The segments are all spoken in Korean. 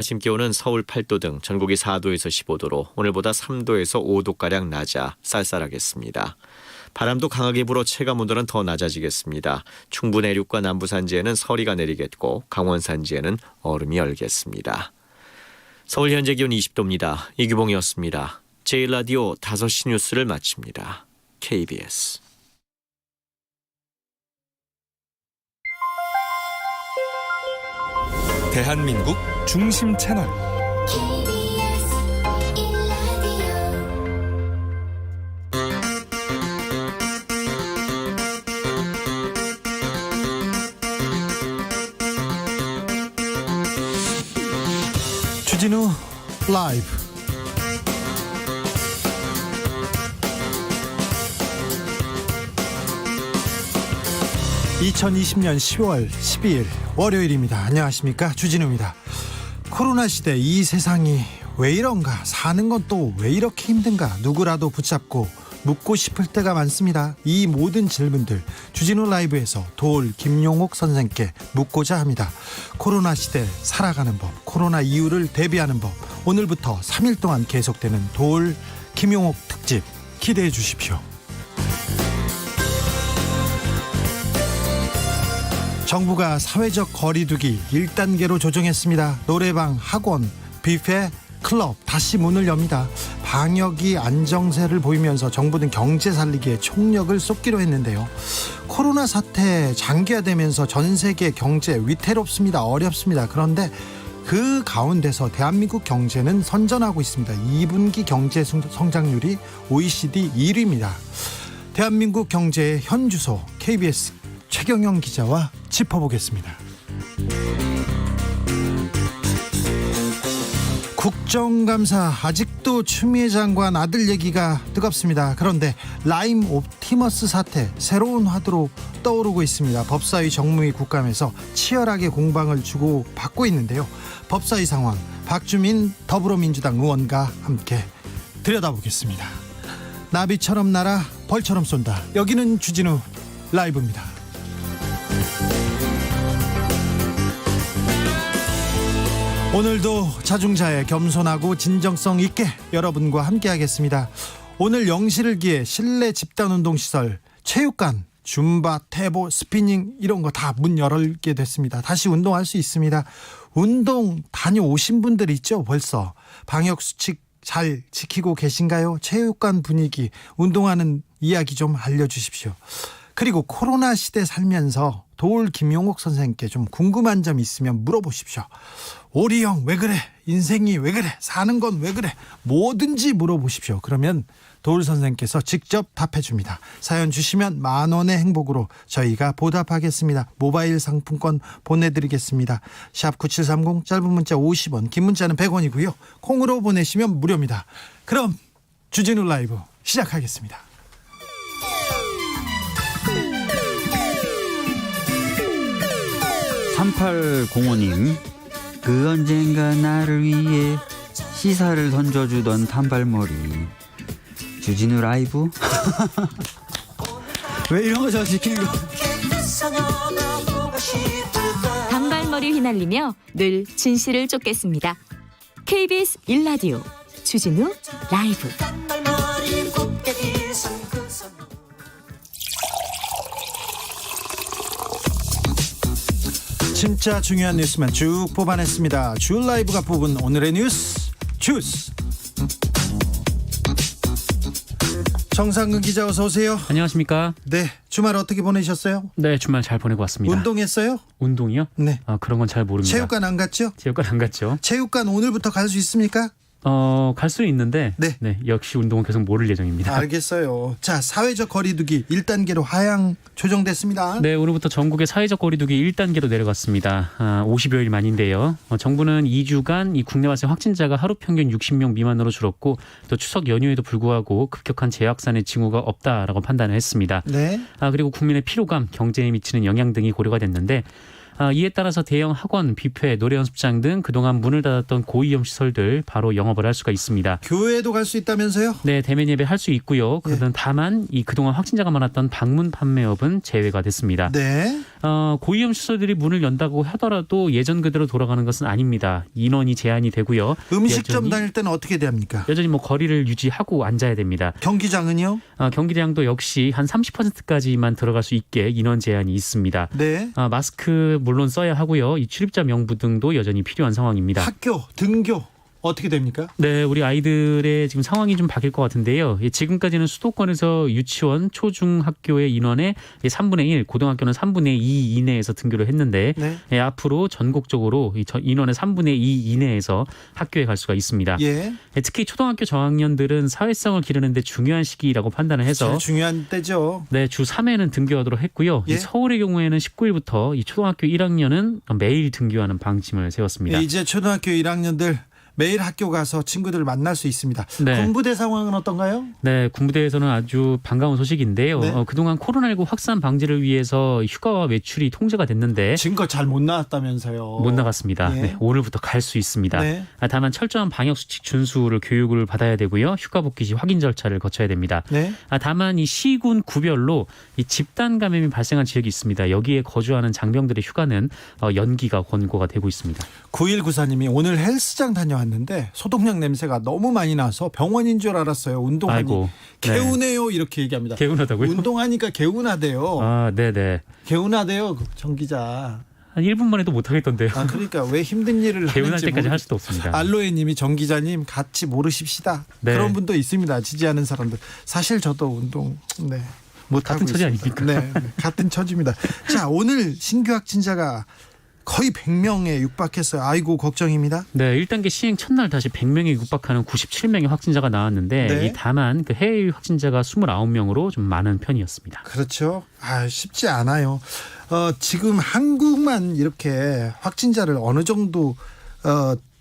아침 기온은 서울 8도 등 전국이 4도에서 15도로 오늘보다 3도에서 5도가량 낮아 쌀쌀하겠습니다. 바람도 강하게 불어 체감온도는 더 낮아지겠습니다. 충북 내륙과 남부 산지에는 서리가 내리겠고 강원 산지에는 얼음이 얼겠습니다. 서울 현재 기온 20도입니다. 이규봉이었습니다. 제1라디오 5시 뉴스를 마칩니다. KBS 대한민국 중심 채널 주진우 라이브. (2020년 10월 12일) 월요일입니다. 안녕하십니까, 주진우입니다. 코로나 시대 이 세상이 왜 이런가, 사는 건 또 왜 이렇게 힘든가, 누구라도 붙잡고 묻고 싶을 때가 많습니다. 이 모든 질문들 주진우 라이브에서 도올 김용옥 선생께 묻고자 합니다. 코로나 시대 살아가는 법, 코로나 이후를 대비하는 법, 오늘부터 3일 동안 계속되는 도올 김용옥 특집 기대해 주십시오. 정부가 사회적 거리두기 1단계로 조정했습니다. 노래방, 학원, 뷔페, 클럽 다시 문을 엽니다. 방역이 안정세를 보이면서 정부는 경제 살리기에 총력을 쏟기로 했는데요. 코로나 사태 장기화되면서 전 세계 경제 위태롭습니다. 어렵습니다. 그런데 그 가운데서 대한민국 경제는 선전하고 있습니다. 2분기 경제 성장률이 OECD 1위입니다. 대한민국 경제의 현주소 KBS 최경영 기자와 짚어보겠습니다. 국정감사, 아직도 추미애 장관 아들 얘기가 뜨겁습니다. 그런데 라임 옵티머스 사태 새로운 화두로 떠오르고 있습니다. 법사위 정무위 국감에서 치열하게 공방을 주고받고 있는데요. 법사위 상황 박주민 더불어민주당 의원과 함께 들여다보겠습니다. 나비처럼 날아 벌처럼 쏜다. 여기는 주진우 라이브입니다. 오늘도 자중자애, 겸손하고 진정성 있게 여러분과 함께하겠습니다. 오늘 영시를 기해 실내 집단운동시설, 체육관, 줌바, 태보, 스피닝 이런 거 다 문 열게 됐습니다. 다시 운동할 수 있습니다. 운동 다녀오신 분들 있죠? 벌써 방역수칙 잘 지키고 계신가요? 체육관 분위기, 운동하는 이야기 좀 알려주십시오. 그리고 코로나 시대 살면서 도올 김용옥 선생님께 좀 궁금한 점 있으면 물어보십시오. 오리 형 왜 그래? 인생이 왜 그래? 사는 건 왜 그래? 뭐든지 물어보십시오. 그러면 도올 선생님께서 직접 답해줍니다. 사연 주시면 10,000원의 행복으로 저희가 보답하겠습니다. 모바일 상품권 보내드리겠습니다. 샵 9730, 짧은 문자 50원, 긴 문자는 100원이고요. 콩으로 보내시면 무료입니다. 그럼 주진우 라이브 시작하겠습니다. 3805님, 그 언젠가 나를 위해 시사를 던져주던 단발머리 주진우 라이브. 왜 이런 거 저 시키는 거. 단발머리 휘날리며 늘 진실을 쫓겠습니다. KBS 1라디오 주진우 라이브. 진짜 중요한 뉴스만 쭉 뽑아냈습니다. 주 라이브가 뽑은 오늘의 뉴스 주스. 정상근 기자 어서 오세요. 안녕하십니까? 네, 주말 어떻게 보내셨어요? 네, 주말 잘 보내고 왔습니다. 운동했어요? 운동이요? 네. 그런 건 잘 모릅니다. 체육관 안 갔죠? 체육관 안 갔죠? 체육관 오늘부터 갈 수 있습니까? 갈 수는 있는데 네. 역시 운동은 계속 모를 예정입니다. 알겠어요. 자, 사회적 거리두기 1단계로 하향 조정됐습니다. 네, 오늘부터 전국의 사회적 거리두기 1단계로 내려갔습니다. 50여일 만인데요. 정부는 2주간 이 국내 발생 확진자가 하루 평균 60명 미만으로 줄었고 또 추석 연휴에도 불구하고 급격한 재확산의 징후가 없다라고 판단을 했습니다. 네. 그리고 국민의 피로감, 경제에 미치는 영향 등이 고려가 됐는데 이에 따라서 대형 학원, 뷔페, 노래 연습장 등 그동안 문을 닫았던 고위험 시설들 바로 영업을 할 수가 있습니다. 교회도 갈 수 있다면서요? 네, 대면 예배 할 수 있고요. 그러던 다만 이 그동안 확진자가 많았던 방문 판매업은 제외가 됐습니다. 네. 고위험 시설들이 문을 연다고 하더라도 예전 그대로 돌아가는 것은 아닙니다. 인원이 제한이 되고요. 음식점 여전히, 다닐 때는 어떻게 됩니까? 여전히 뭐 거리를 유지하고 앉아야 됩니다. 경기장은요? 경기장도 역시 한 30%까지만 들어갈 수 있게 인원 제한이 있습니다. 네. 마스크 물론 써야 하고요. 이 출입자 명부 등도 여전히 필요한 상황입니다. 학교, 등교 어떻게 됩니까? 네, 우리 아이들의 지금 상황이 좀 바뀔 것 같은데요. 지금까지는 수도권에서 유치원, 초중학교의 인원의 3분의 1, 고등학교는 3분의 2 이내에서 등교를 했는데 네. 앞으로 전국적으로 이 인원의 3분의 2 이내에서 학교에 갈 수가 있습니다. 예. 특히 초등학교 저학년들은 사회성을 기르는데 중요한 시기라고 판단을 해서 제일 중요한 때죠. 네, 주 3회는 등교하도록 했고요. 예? 이 서울의 경우에는 19일부터 이 초등학교 1학년은 매일 등교하는 방침을 세웠습니다. 이제 초등학교 1학년들 매일 학교 가서 친구들을 만날 수 있습니다. 네. 군부대 상황은 어떤가요? 네, 군부대에서는 아주 반가운 소식인데요. 네. 그동안 코로나19 확산 방지를 위해서 휴가와 외출이 통제가 됐는데 지금껏 잘 못 나왔다면서요. 못 나갔습니다. 예. 네, 오늘부터 갈 수 있습니다. 네. 다만 철저한 방역수칙 준수를 교육을 받아야 되고요. 휴가 복귀 시 확인 절차를 거쳐야 됩니다. 네. 다만 이 시군 구별로 이 집단 감염이 발생한 지역이 있습니다. 여기에 거주하는 장병들의 휴가는 연기가 권고가 되고 있습니다. 9194님이 오늘 헬스장 다녀왔는데 소독약 냄새가 너무 많이 나서 병원인 줄 알았어요. 운동하니 아이고, 네. 개운해요 이렇게 얘기합니다. 개운하다고요? 운동하니까 개운하대요. 아, 네네. 개운하대요 정 기자. 한 1분만 해도 못하겠던데요. 아 그러니까 왜 힘든 일을 개운할 하는지 때까지 할 수도 없습니다. 알로에님이 정 기자님 같이 모르십시다. 네. 그런 분도 있습니다. 지지하는 사람들. 사실 저도 운동 못 같은 하고 처지 있습니다. 아닙니까? 네, 같은 처지입니다. 자 오늘 신규 확진자가 거의 100명에 육박했어요. 아이고 걱정입니다. 네, 1단계 시행 첫날 다시 100명에 육박하는 97명의 확진자가 나왔는데 네. 다만 그 해외 확진자가 29명으로 좀 많은 편이었습니다. 그렇죠. 쉽지 않아요. 지금 한국만 이렇게 확진자를 어느 정도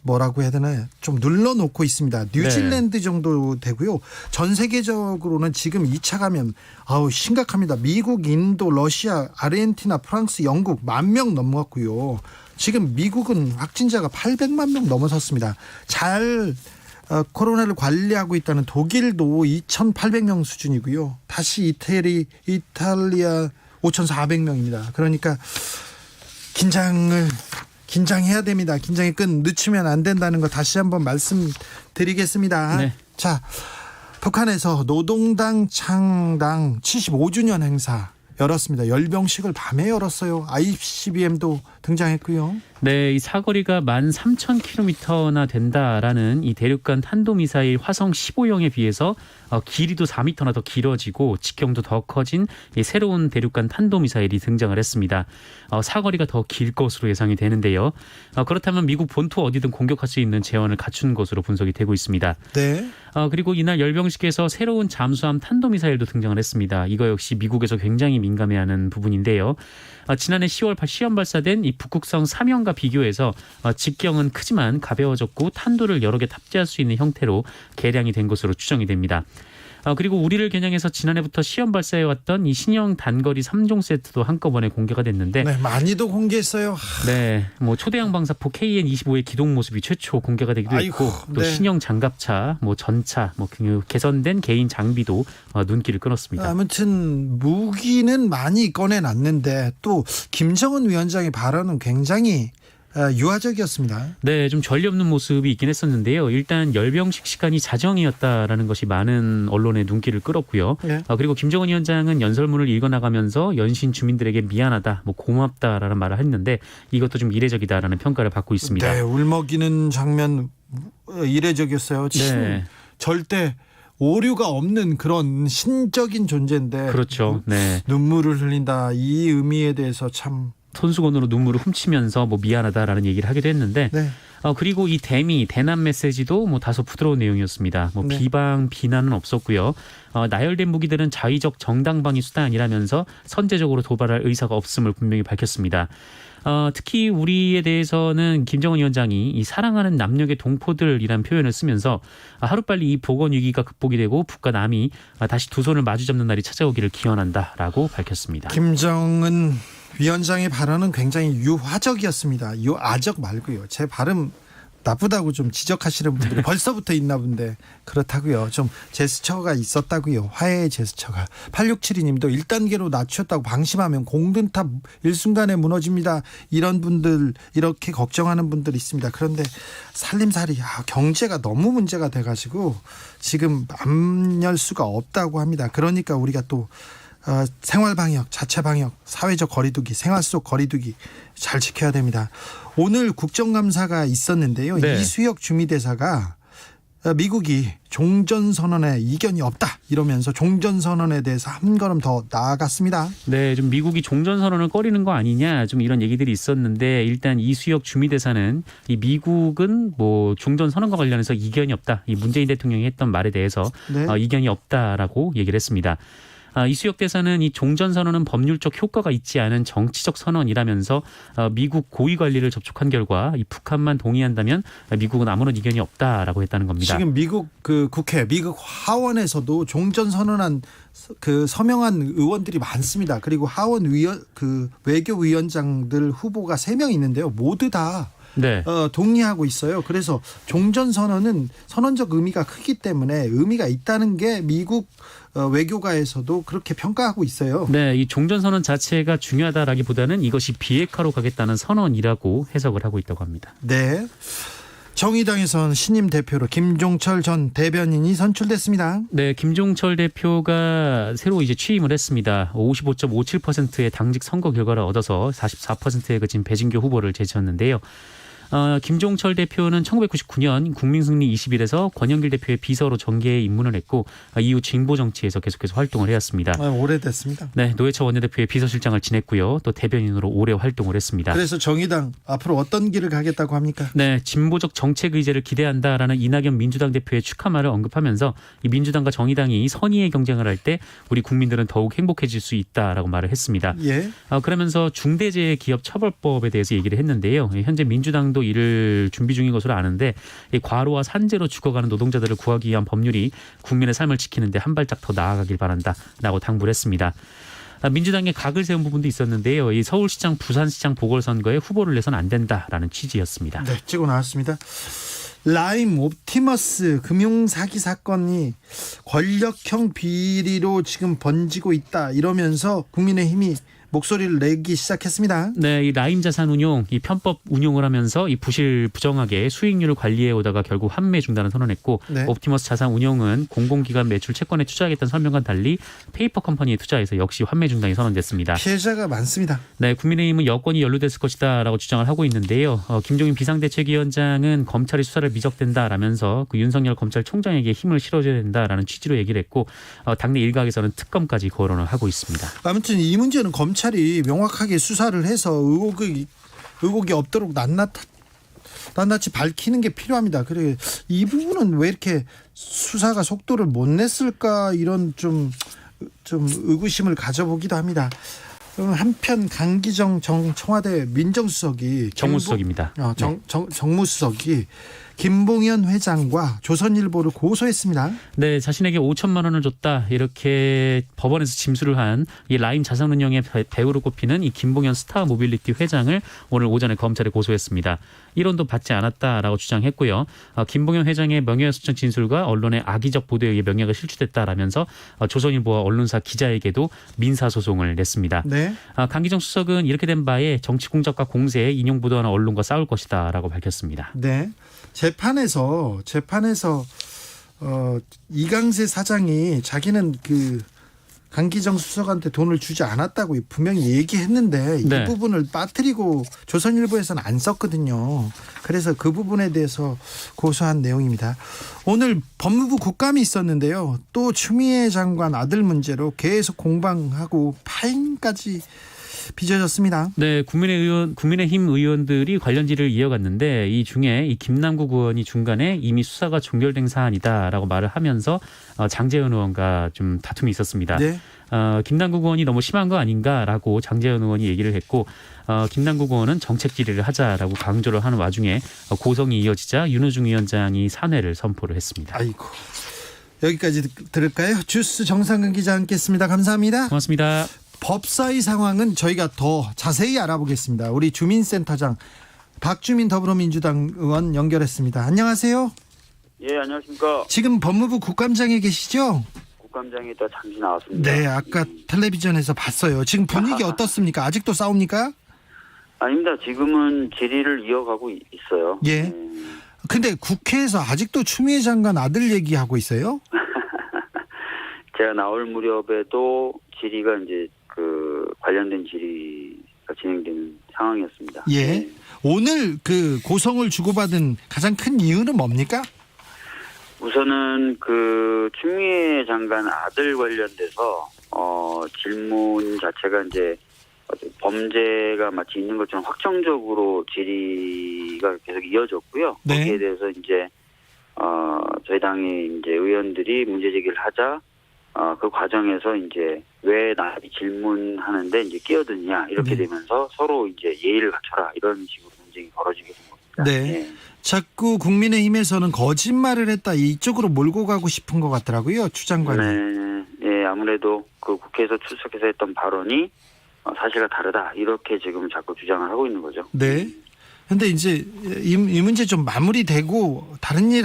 뭐라고 해야 되나요? 좀 눌러놓고 있습니다. 뉴질랜드 정도 되고요. 전 세계적으로는 지금 2차 감염 심각합니다. 미국, 인도, 러시아, 아르헨티나, 프랑스, 영국 10,000명 넘어갔고요. 지금 미국은 확진자가 800만 명 넘어섰습니다. 잘 코로나를 관리하고 있다는 독일도 2,800명 수준이고요. 다시 이탈리아 5,400명입니다. 그러니까 긴장해야 됩니다. 긴장의 끈 늦추면 안 된다는 거 다시 한번 말씀드리겠습니다. 네. 자, 북한에서 노동당 창당 75주년 행사 열었습니다. 열병식을 밤에 열었어요. ICBM도 등장했고요. 네, 이 사거리가 13,000km나 된다라는 이 대륙간 탄도미사일 화성 15형에 비해서 길이도 4m나 더 길어지고 직경도 더 커진 이 새로운 대륙간 탄도미사일이 등장을 했습니다. 사거리가 더 길 것으로 예상이 되는데요. 그렇다면 미국 본토 어디든 공격할 수 있는 재원을 갖춘 것으로 분석이 되고 있습니다. 네. 그리고 이날 열병식에서 새로운 잠수함 탄도미사일도 등장을 했습니다. 이거 역시 미국에서 굉장히 민감해하는 부분인데요. 지난해 10월 시험 발사된 이 북극성 3형과 비교해서 직경은 크지만 가벼워졌고 탄도를 여러 개 탑재할 수 있는 형태로 개량이 된 것으로 추정이 됩니다. 그리고 우리를 겨냥해서 지난해부터 시험 발사해왔던 이 신형 단거리 3종 세트도 한꺼번에 공개가 됐는데 네, 많이도 공개했어요. 네, 뭐 초대형 방사포 KN-25의 기동 모습이 최초 공개가 되기도 아이고, 했고 또 네. 신형 장갑차, 뭐 전차, 뭐 개선된 개인 장비도 눈길을 끌었습니다. 아무튼 무기는 많이 꺼내놨는데 또 김정은 위원장의 발언은 굉장히 유화적이었습니다. 네, 좀 전례 없는 모습이 있긴 했었는데요. 일단 열병식 시간이 자정이었다라는 것이 많은 언론의 눈길을 끌었고요. 네. 그리고 김정은 위원장은 연설문을 읽어나가면서 연신 주민들에게 미안하다, 뭐 고맙다라는 말을 했는데 이것도 좀 이례적이다라는 평가를 받고 있습니다. 네, 울먹이는 장면 이례적이었어요. 네. 절대 오류가 없는 그런 신적인 존재인데 그렇죠. 네. 눈물을 흘린다. 이 의미에 대해서 참 손수건으로 눈물을 훔치면서 뭐 미안하다라는 얘기를 하기도 했는데 네. 그리고 이 대남 메시지도 뭐 다소 부드러운 내용이었습니다. 뭐 네. 비난은 없었고요. 나열된 무기들은 자위적 정당방위 수단이라면서 선제적으로 도발할 의사가 없음을 분명히 밝혔습니다. 특히 우리에 대해서는 김정은 위원장이 이 사랑하는 남녘의 동포들이란 표현을 쓰면서 하루빨리 이 보건 위기가 극복이 되고 북과 남이 다시 두 손을 마주잡는 날이 찾아오기를 기원한다라고 밝혔습니다. 김정은 위원장의 발언은 굉장히 유화적이었습니다. 유아적 말고요. 제 발음 나쁘다고 좀 지적하시는 분들이 벌써부터 있나 본데 그렇다고요. 좀 제스처가 있었다고요. 화해의 제스처가. 8672님도 1단계로 낮췄다고 방심하면 공든탑 일순간에 무너집니다. 이런 분들 이렇게 걱정하는 분들이 있습니다. 그런데 살림살이 경제가 너무 문제가 돼가지고 지금 안 열 수가 없다고 합니다. 그러니까 우리가 또 생활방역, 자체방역, 사회적 거리두기, 생활 속 거리두기 잘 지켜야 됩니다. 오늘 국정감사가 있었는데요. 네. 이수혁 주미대사가 미국이 종전선언에 이견이 없다 이러면서 종전선언에 대해서 한 걸음 더 나아갔습니다. 네, 좀 미국이 종전선언을 꺼리는 거 아니냐 좀 이런 얘기들이 있었는데 일단 이수혁 주미대사는 이 미국은 뭐 종전선언과 관련해서 이견이 없다. 이 문재인 대통령이 했던 말에 대해서 네. 이견이 없다라고 얘기를 했습니다. 이수혁 대사는 이 종전선언은 법률적 효과가 있지 않은 정치적 선언이라면서 미국 고위 관리를 접촉한 결과 이 북한만 동의한다면 미국은 아무런 이견이 없다라고 했다는 겁니다. 지금 미국 그 국회, 미국 하원에서도 종전선언한 그 서명한 의원들이 많습니다. 그리고 하원 외교위원장들 후보가 3명 있는데요. 모두 다 네. 동의하고 있어요. 그래서 종전선언은 선언적 의미가 크기 때문에 의미가 있다는 게 미국 외교가에서도 그렇게 평가하고 있어요. 네, 이 종전선언 자체가 중요하다라기보다는 이것이 비핵화로 가겠다는 선언이라고 해석을 하고 있다고 합니다. 네. 정의당에선 신임 대표로 김종철 전 대변인이 선출됐습니다. 네, 김종철 대표가 새로 이제 취임을 했습니다. 55.57%의 당직 선거 결과를 얻어서 44%에 그친 배진교 후보를 제치었는데요. 김종철 대표는 1999년 국민승리 20일에서 권영길 대표의 비서로 정계에 입문을 했고 이후 진보 정치에서 계속해서 활동을 해왔습니다. 오래됐습니다. 네, 노회찬 원내대표의 비서실장을 지냈고요. 또 대변인으로 오래 활동을 했습니다. 그래서 정의당 앞으로 어떤 길을 가겠다고 합니까? 네, 진보적 정책 의제를 기대한다라는 이낙연 민주당 대표의 축하말을 언급하면서 이 민주당과 정의당이 선의의 경쟁을 할 때 우리 국민들은 더욱 행복해질 수 있다라고 말을 했습니다. 예. 그러면서 중대재해기업처벌법에 대해서 얘기를 했는데요. 현재 민주당도 이를 준비 중인 것으로 아는데 이 과로와 산재로 죽어가는 노동자들을 구하기 위한 법률이 국민의 삶을 지키는데 한 발짝 더 나아가길 바란다라고 당부를 했습니다. 민주당의 각을 세운 부분도 있었는데요. 이 서울시장, 부산시장 보궐선거에 후보를 내선 안 된다라는 취지였습니다. 네, 찍어 나왔습니다. 라임 옵티머스 금융사기 사건이 권력형 비리로 지금 번지고 있다 이러면서 국민의힘이 목소리를 내기 시작했습니다. 네, 이 라임 자산 운용, 이 편법 운용을 하면서 이 부정하게 수익률을 관리해 오다가 결국 환매 중단을 선언했고, 네. 옵티머스 자산 운용은 공공기관 매출 채권에 투자하겠다는 설명과는 달리 페이퍼 컴퍼니에 투자해서 역시 환매 중단이 선언됐습니다. 피해자가 많습니다. 네, 국민의힘은 여권이 연루됐을 것이다라고 주장을 하고 있는데요. 김종인 비상대책위원장은 검찰이 수사를 미적된다라면서 그 윤석열 검찰총장에게 힘을 실어줘야 된다라는 취지로 얘기를 했고, 당내 일각에서는 특검까지 거론을 하고 있습니다. 아무튼 이 문제는 검찰이 명확하게 수사를 해서 의혹이 없도록 낱낱이 밝히는 게 필요합니다. 그래 이 부분은 왜 이렇게 수사가 속도를 못 냈을까 이런 좀 의구심을 가져보기도 합니다. 한편 강기정 청와대 민정수석이 정무수석입니다. 정무수석이 김봉현 회장과 조선일보를 고소했습니다. 네, 자신에게 5천만 원을 줬다 이렇게 법원에서 짐수를 한 이 라임 자산운용의 배우로 꼽히는 이 김봉현 스타 모빌리티 회장을 오늘 오전에 검찰에 고소했습니다. 1원도 받지 않았다라고 주장했고요. 김봉현 회장의 명예훼손 진술과 언론의 악의적 보도에 의해 명예가 실추됐다라면서 조선일보와 언론사 기자에게도 민사소송을 냈습니다. 네. 강기정 수석은 이렇게 된 바에 정치 공작과 공세에 인용 보도하는 언론과 싸울 것이다라고 밝혔습니다. 네. 재판에서 이강세 사장이 자기는 그 강기정 수석한테 돈을 주지 않았다고 분명히 얘기했는데 네. 이 부분을 빠뜨리고 조선일보에서는 안 썼거든요. 그래서 그 부분에 대해서 고소한 내용입니다. 오늘 법무부 국감이 있었는데요. 또 추미애 장관 아들 문제로 계속 공방하고 파행까지 빚어졌습니다. 네, 국민의힘 의원들이 관련 질의를 이어갔는데 이 중에 이 김남국 의원이 중간에 이미 수사가 종결된 사안이다라고 말을 하면서 장제현 의원과 좀 다툼이 있었습니다. 네. 김남국 의원이 너무 심한 거 아닌가라고 장제현 의원이 얘기를 했고 김남국 의원은 정책 질의를 하자라고 강조를 하는 와중에 고성이 이어지자 윤호중 위원장이 사퇴를 선포를 했습니다. 아이고. 여기까지 들을까요? 주스 정상근 기자 함께했습니다. 감사합니다. 고맙습니다. 법사위 상황은 저희가 더 자세히 알아보겠습니다. 우리 주민센터장 박주민 더불어민주당 의원 연결했습니다. 안녕하세요. 예, 안녕하십니까. 지금 법무부 국감장에 계시죠? 국감장에 있다 잠시 나왔습니다. 네, 아까 텔레비전에서 봤어요. 지금 분위기 어떻습니까? 아직도 싸웁니까? 아닙니다. 지금은 질의를 이어가고 있어요. 예. 근데 국회에서 아직도 추미애 장관 아들 얘기하고 있어요? 제가 나올 무렵에도 질의가 이제 관련된 질의가 진행되는 상황이었습니다. 예. 오늘 그 고성을 주고받은 가장 큰 이유는 뭡니까? 우선은 추미애 장관 아들 관련돼서 질문 자체가 이제 범죄가 마치 있는 것처럼 확정적으로 질의가 계속 이어졌고요. 네. 거기에 대해서 이제 저희 당의 이제 의원들이 문제 제기를 하자 그 과정에서 이제 왜 나를 질문하는데 이제 끼어드냐 이렇게 네. 되면서 서로 이제 예의를 갖춰라 이런 식으로 논쟁이 벌어지게 된 겁니다. 네. 예. 자꾸 국민의힘에서는 거짓말을 했다 이쪽으로 몰고 가고 싶은 것 같더라고요. 추 장관이. 네, 예, 아무래도 국회에서 출석해서 했던 발언이 사실과 다르다 이렇게 지금 자꾸 주장을 하고 있는 거죠. 네. 근데 이제 이 문제 좀 마무리되고 다른 일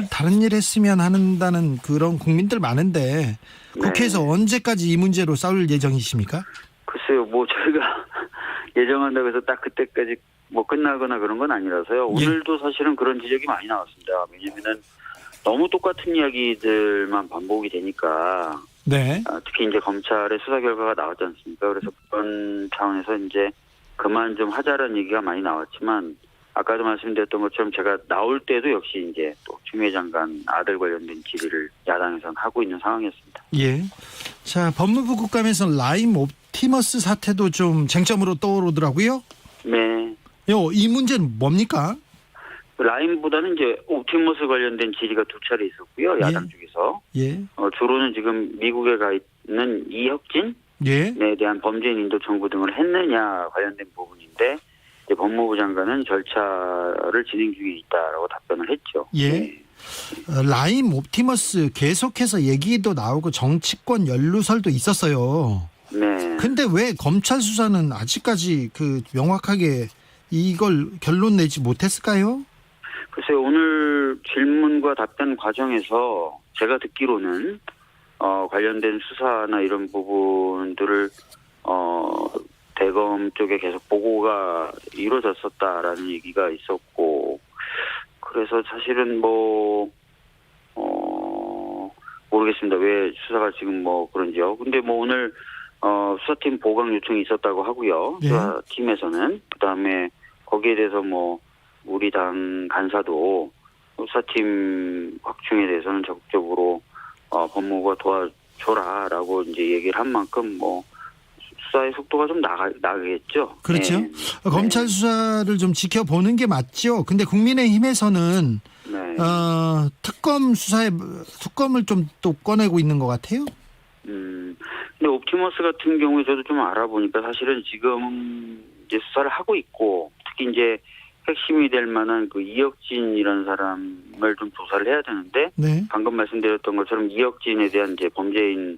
다른 일 했으면 한다는 그런 국민들 많은데 국회에서 언제까지 이 문제로 싸울 예정이십니까? 글쎄요, 저희가 예정한다고 해서 딱 그때까지 끝나거나 그런 건 아니라서요. 오늘도 사실은 그런 지적이 많이 나왔습니다. 왜냐면은 너무 똑같은 이야기들만 반복이 되니까. 네. 특히 이제 검찰의 수사 결과가 나왔지 않습니까? 그래서 그런 차원에서 이제 그만 좀 하자라는 얘기가 많이 나왔지만 아까도 말씀드렸던 것처럼 제가 나올 때도 역시 이제 또 추미애 장관 아들 관련된 질의를 야당에서는 하고 있는 상황이었습니다. 예. 자, 법무부 국감에서 라임 옵티머스 사태도 좀 쟁점으로 떠오르더라고요. 네. 이 문제는 뭡니까? 라임보다는 이제 옵티머스 관련된 질의가 두 차례 있었고요. 야당 쪽에서. 예. 주로는 지금 미국에 가 있는 이혁진에 예. 대한 범죄인 인도 청구 등을 했느냐 관련된 부분인데 이제 법무부 장관은 절차를 진행 중에 있다라고 답변을 했죠. 예. 네. 라임 옵티머스 계속해서 얘기도 나오고 정치권 연루설도 있었어요. 네. 근데 왜 검찰 수사는 아직까지 명확하게 이걸 결론 내지 못했을까요? 글쎄요, 오늘 질문과 답변 과정에서 제가 듣기로는 관련된 수사나 이런 부분들을 대검 쪽에 계속 보고가 이루어졌었다라는 얘기가 있었고, 그래서 사실은 모르겠습니다. 왜 수사가 지금 그런지요. 근데 오늘 수사팀 보강 요청이 있었다고 하고요. 예. 수사팀에서는 그다음에 거기에 대해서 우리 당 간사도 수사팀 확충에 대해서는 적극적으로 법무부가 도와줘라라고 이제 얘기를 한 만큼 수사의 속도가 좀 나가겠죠. 그렇죠. 네. 검찰 수사를 좀 지켜보는 게 맞죠. 근데 국민의힘에서는 네. 특검을 좀 또 꺼내고 있는 것 같아요. 근데 옵티머스 같은 경우에 저도 좀 알아보니까 사실은 지금 이제 수사를 하고 있고 특히 이제 핵심이 될 만한 이혁진이라는 사람을 좀 조사를 해야 되는데 네. 방금 말씀드렸던 것처럼 이혁진에 대한 이제 범죄인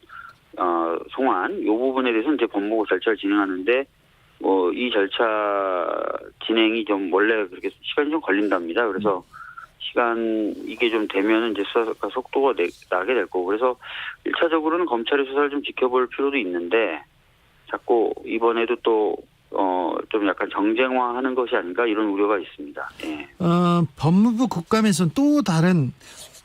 송환 이 부분에 대해서는 이제 법무부 절차를 진행하는데 이 절차 진행이 좀 원래 그렇게 시간이 좀 걸린답니다. 그래서 이게 좀 되면은 이제 수사가 속도가 나게 될 거고 그래서 1차적으로는 검찰의 수사를 좀 지켜볼 필요도 있는데 자꾸 이번에도 또 좀 약간 정쟁화하는 것이 아닌가 이런 우려가 있습니다. 예. 법무부 국감에서는 또 다른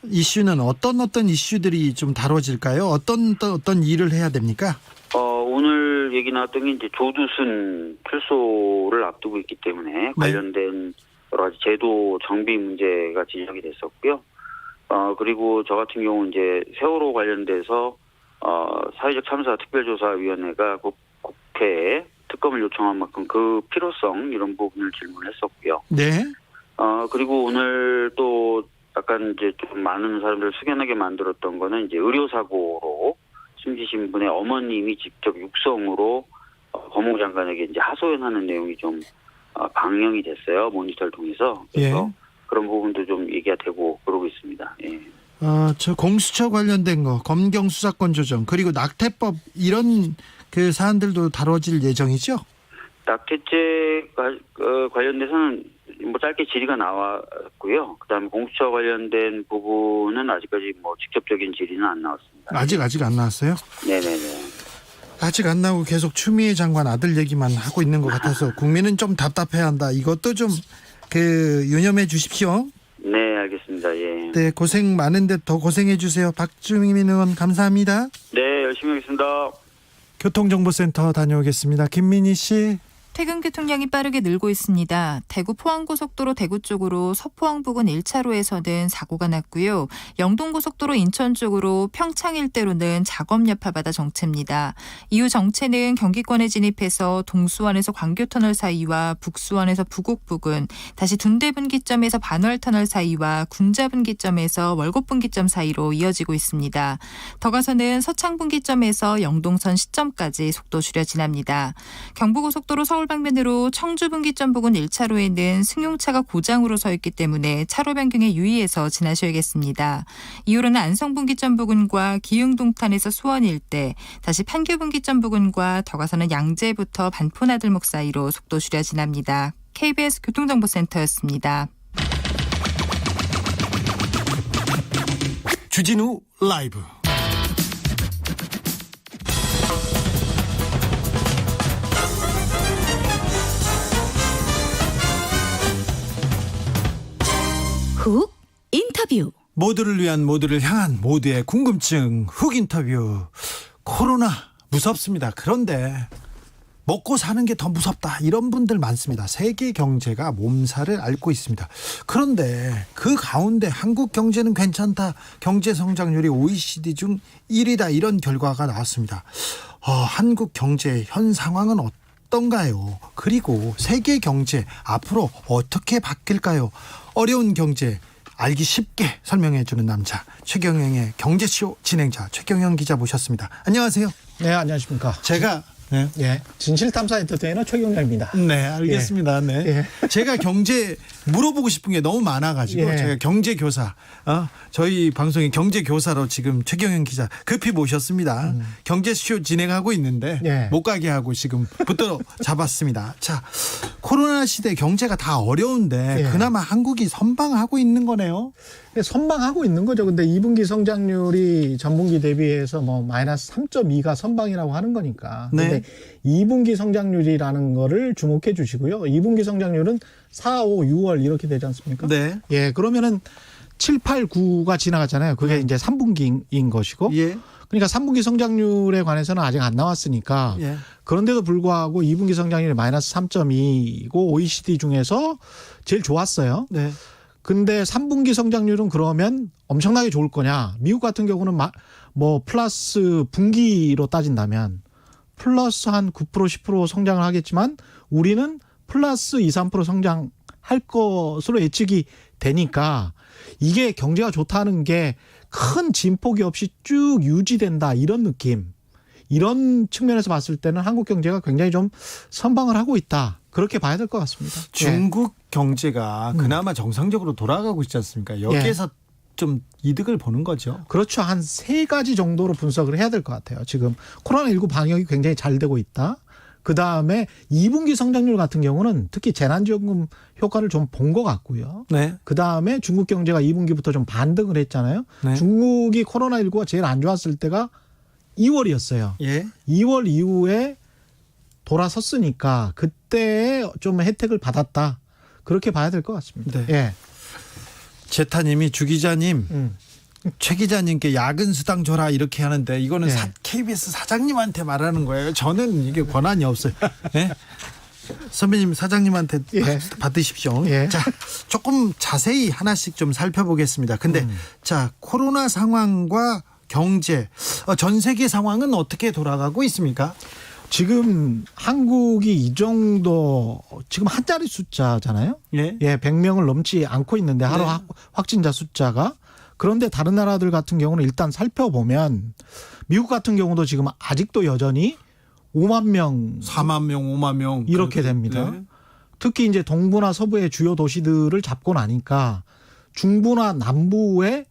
이슈는 어떤 이슈들이 좀 다뤄질까요? 어떤 일을 해야 됩니까? 오늘 얘기 나왔던 게 이제 조두순 출소를 앞두고 있기 때문에 관련된 여러 가지 제도 정비 문제가 지적이 됐었고요. 그리고 저 같은 경우 이제 세월호 관련돼서 사회적 참사 특별조사위원회가 국회에 특검을 요청한 만큼 그 필요성 이런 부분을 질문했었고요. 네. 그리고 오늘 또 약간 이제 좀 많은 사람들을 숙연하게 만들었던 거는 이제 의료사고로 숨지신 분의 어머님이 직접 육성으로 법무부 장관에게 이제 하소연하는 내용이 좀 방영이 됐어요. 모니터를 통해서. 그래서 그런 부분도 좀 얘기가 되고 그러고 있습니다. 예. 저 공수처 관련된 거, 검경 수사권 조정, 그리고 낙태법 이런 사안들도 다뤄질 예정이죠? 낙태죄 관련돼서는 뭐 짧게 질의가 나왔고요. 그다음에 공수처 관련된 부분은 아직까지 뭐 직접적인 질의는 안 나왔습니다. 아직 안 나왔어요? 네네네. 아직 안 나오고 계속 추미애 장관 아들 얘기만 하고 있는 것 같아서 국민은 좀 답답해한다. 이것도 좀 유념해 주십시오. 네, 알겠습니다. 예. 네, 고생 많은데 더 고생해 주세요. 박주민 의원 감사합니다. 네, 열심히 하겠습니다. 교통정보센터 다녀오겠습니다. 김민희 씨. 퇴근 교통량이 빠르게 늘고 있습니다. 대구 포항고속도로 대구 쪽으로 서포항 부근 1차로에서는 사고가 났고요. 영동고속도로 인천 쪽으로 평창 일대로는 작업 여파받아 정체입니다. 이후 정체는 경기권에 진입해서 동수원에서 광교터널 사이와 북수원에서 부곡 부근, 다시 둔대분기점에서 반월터널 사이와 군자분기점에서 월곡분기점 사이로 이어지고 있습니다. 더 가서는 서창분기점에서 영동선 시점까지 속도 줄여 지납니다. 경부고속도로 서울 방면으로 청주분기점 부근 1차로에는 승용차가 고장으로 서 있기 때문에 차로 변경에 유의해서 지나셔야겠습니다. 이후로는 안성분기점 부근과 기흥동탄에서 수원 일대, 다시 판교분기점 부근과 더 가서는 양재부터 반포나들목 사이로 속도 줄여 지납니다. KBS 교통정보센터였습니다. 주진우 라이브. 훅 인터뷰. 모두를 위한 모두를 향한 모두의 궁금증 훅 인터뷰. 코로나 무섭습니다. 그런데 먹고 사는 게 더 무섭다 이런 분들 많습니다. 세계 경제가 몸살을 앓고 있습니다. 그런데 그 가운데 한국 경제는 괜찮다. 경제 성장률이 OECD 중 1위다 이런 결과가 나왔습니다. 한국 경제 현 상황은 어떤가요? 그리고 세계 경제 앞으로 어떻게 바뀔까요? 어려운 경제 알기 쉽게 설명해 주는 남자, 최경영의 경제쇼 진행자 최경영 기자 모셨습니다. 안녕하세요. 네, 안녕하십니까. 제가 진실탐사 엔터테이너 최경영입니다. 네, 알겠습니다. 네. 제가 경제 물어보고 싶은 게 너무 많아가지고 제가 경제교사, 저희 방송의 경제교사로 지금 최경영 기자 급히 모셨습니다. 경제쇼 진행하고 있는데 못 가게 하고 지금 붙들어 잡았습니다. 자, 코로나 시대 경제가 다 어려운데 그나마 한국이 선방하고 있는 거네요. 선방하고 있는 거죠. 근데 2분기 성장률이 전분기 대비해서 뭐 마이너스 3.2가 선방이라고 하는 거니까. 근데 2분기 성장률이라는 거를 주목해 주시고요. 2분기 성장률은 4, 5, 6월 이렇게 되지 않습니까? 네. 예, 그러면은 7, 8, 9가 지나갔잖아요. 그게 이제 3분기인 것이고. 그러니까 3분기 성장률에 관해서는 아직 안 나왔으니까. 그런데도 불구하고 2분기 성장률이 마이너스 3.2고 OECD 중에서 제일 좋았어요. 네. 근데 3분기 성장률은 그러면 엄청나게 좋을 거냐? 미국 같은 경우는 뭐 플러스 분기로 따진다면 플러스 한 9% 10% 성장을 하겠지만 우리는 플러스 2, 3% 성장할 것으로 예측이 되니까 이게 경제가 좋다는 게 큰 진폭이 없이 쭉 유지된다 이런 느낌. 이런 측면에서 봤을 때는 한국 경제가 굉장히 좀 선방을 하고 있다. 그렇게 봐야 될 것 같습니다. 중국 경제가 그나마 정상적으로 돌아가고 있지 않습니까? 여기에서 좀 이득을 보는 거죠. 그렇죠. 한 3가지 정도로 분석을 해야 될 것 같아요. 지금 코로나19 방역이 굉장히 잘 되고 있다. 그다음에 2분기 성장률 같은 경우는 특히 재난지원금 효과를 좀 본 것 같고요. 그다음에 중국 경제가 2분기부터 좀 반등을 했잖아요. 중국이 코로나19가 제일 안 좋았을 때가 2월이었어요. 2월 이후에 돌아섰으니까 그때 좀 혜택을 받았다. 그렇게 봐야 될 것 같습니다. 제타님이 주 기자님, 최 기자님께 야근 수당 줘라 이렇게 하는데 이거는 KBS 사장님한테 말하는 거예요. 저는 이게 권한이 없어요. 선배님 사장님한테 받으십시오. 자, 조금 자세히 하나씩 좀 살펴보겠습니다. 근데 자, 코로나 상황과 경제, 전 세계 상황은 어떻게 돌아가고 있습니까? 지금 한국이 이 정도 지금 한 자리 숫자잖아요. 100명을 넘지 않고 있는데 하루 확진자 숫자가. 그런데 다른 나라들 같은 경우는 일단 살펴보면 미국 같은 경우도 지금 아직도 여전히 5만 명, 4만 명, 5만 명 이렇게 됩니다. 특히 이제 동부나 서부의 주요 도시들을 잡고 나니까 중부나 남부의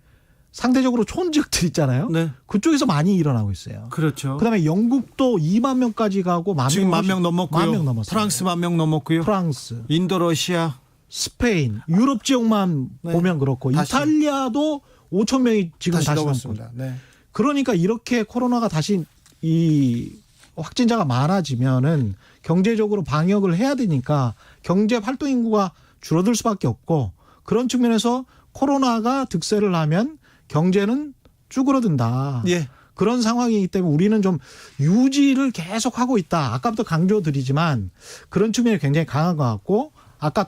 상대적으로 촌 지역들 있잖아요. 네. 그쪽에서 많이 일어나고 있어요. 그렇죠. 그다음에 영국도 2만 명까지 가고 지금 1만 명 넘었고요. 1만 명 넘었어요. 프랑스 1만 명 넘었고요. 프랑스, 인도, 러시아. 스페인, 유럽 지역만 네. 보면 그렇고 다시. 이탈리아도 5천 명이 지금 다시 넘고. 넘었습니다. 네. 그러니까 이렇게 코로나가 다시 이 확진자가 많아지면은 경제적으로 방역을 해야 되니까 경제 활동 인구가 줄어들 수밖에 없고 그런 측면에서 코로나가 득세를 하면 경제는 쭈그러든다. 예. 그런 상황이기 때문에 우리는 좀 유지를 계속 하고 있다. 아까부터 강조드리지만 그런 측면이 굉장히 강한 것 같고 아까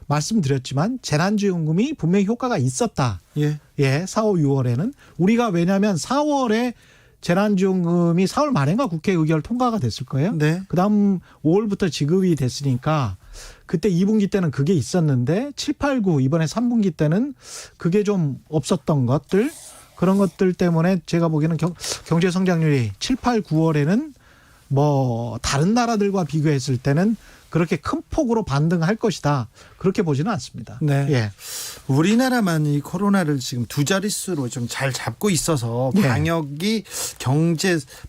말씀드렸지만 재난지원금이 분명히 효과가 있었다. 예. 예, 4, 5, 6월에는 우리가 왜냐하면 4월에 재난지원금이 4월 말인가 국회 의결 통과가 됐을 거예요. 네. 그다음 5월부터 지급이 됐으니까 그때 2분기 때는 그게 있었는데 7, 8, 9 이번에 3분기 때는 그게 좀 없었던 것들 그런 것들 때문에 제가 보기에는 경제 성장률이 7, 8, 9월에는 뭐 다른 나라들과 비교했을 때는 그렇게 큰 폭으로 반등할 것이다. 그렇게 보지는 않습니다. 네. 예. 우리나라만 이 코로나를 지금 두 자릿수로 좀 잘 잡고 있어서 네.